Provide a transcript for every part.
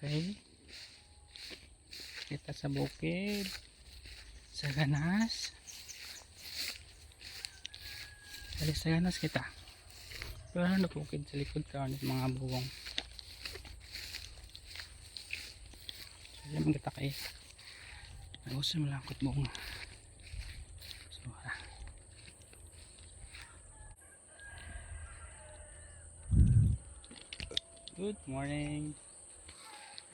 Okay. Kita sa bukid. Sa ganas. Sa ganas kita. Pero ano bukid sa likod ka mga buwong. So yan kita kay. Nagusay malangkot bunga. So good morning.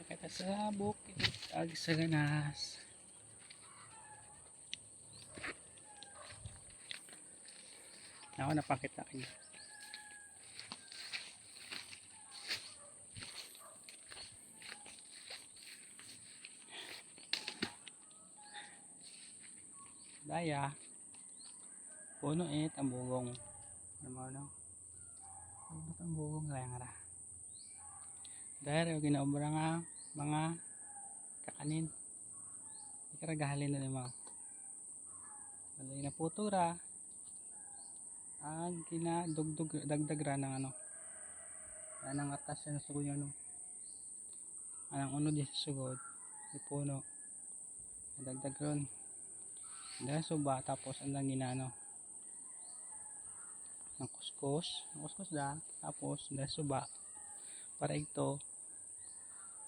Kita sa bukid ag sa ganas. Ako napakita kayo. Daya. Puno ang bugong. Ano? Ang bugong kaya nga ra. Dahil ginaobra nga mga kakanin. Ikaragahalin na naman. Walay na putura. Ang ginadugdug dagdag ra ng ano. Anang atas na sugod ano. Anang uno di sugod. Puno. Dagdag ron. Dahil suba tapos andang ginano. Ng kuskus da tapos dahil suba para ito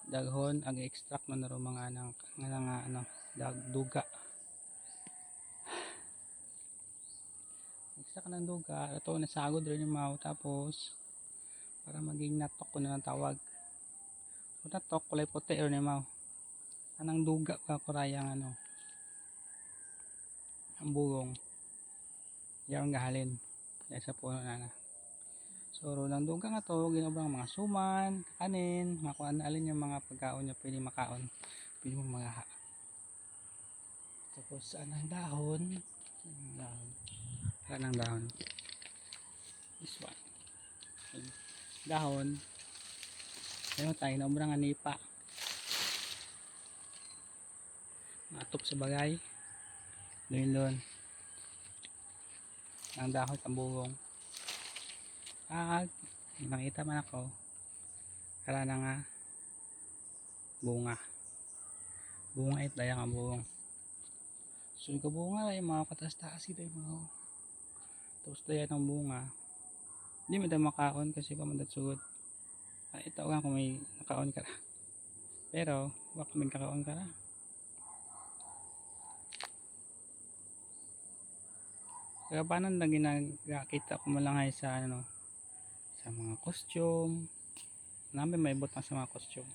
daghon ag extract man naro mga anang ano duga. Extract ng duga ito nasagod rin yung mau tapos para maging natok ko na ng tawag. Kung natok kulay puti rin yung mau. Anang duga ka kurayang ano ang bugong. Yang gahalin dahil sa puno na. So ng duga nga to ginobrang mga suman, kanin, mga kung alin yung mga pagkaon niya pwede makaon, pwede mo mga tapos anang dahon, anang dahon, this one, dahon, ayun tayo ginobrang nga nipa, matop sa bagay, doon, ang dahon tambugong. Nakita man ako kara na nga bunga it daya nga buong so yung bunga ay mga katas-taas ito yung mga tapos daya ng bunga hindi mo tayo makaon kasi pamandat sugod ito nga kung may nakaon ka pero baka may kakaon ka na kaya paano na ginagakita ko mo lang ay sa ano sa mga costume namin may butang sa mga costume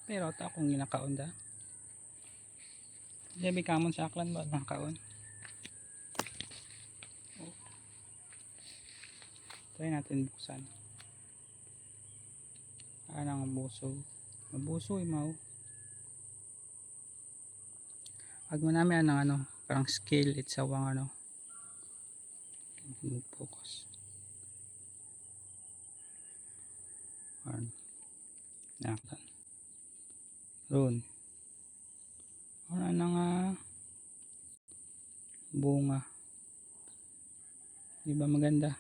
pero ito akong ginakaon da hindi kamon sa aklan ba nakaon try natin buksan anang mabuso mau pag mo namin anang ano parang scale itsawang ano focus nakatan ron ano nga bunga di ba maganda